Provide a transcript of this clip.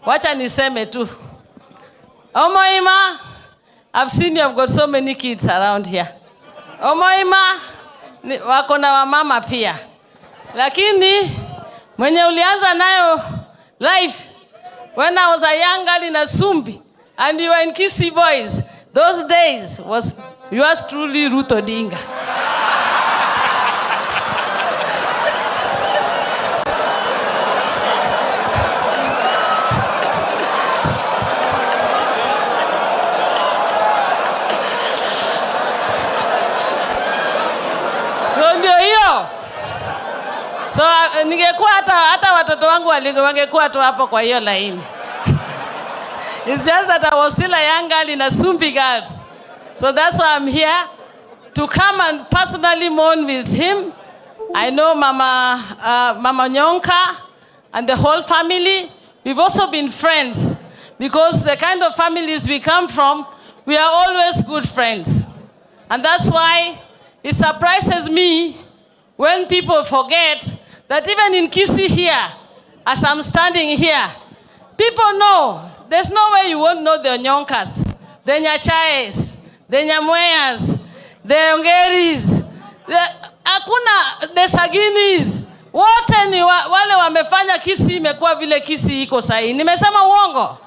Wacha niseme tu. Omoima, I've seen you have got so many kids around here. Omoima, wako na wamama pia. Lakini, mwenye ulianza nayo life, when I was a young girl in Asumbi, and you were in Kisii Boys, those days was yours truly, Ruth Odinga. So ningekuwa hata watoto wangu wangekuwa tu hapo kwa hiyo laini. It's just that I was still a young girl in Asumbi Girls. So that's why I'm here to come and personally mourn with him. I know Mama Onyonka and the whole family. We've also been friends because the kind of families we come from, we are always good friends. And that's why it surprises me when people forget that even in Kisii here, as I'm standing here, people know. There's no way you won't know the Onyonkas, the Nyachayes, the Nyamweas, the Ongeris, the Saginis. Wote ni wale wamefanya Kisii imekuwa vile Kisii iko sahi. Nimesema uongo?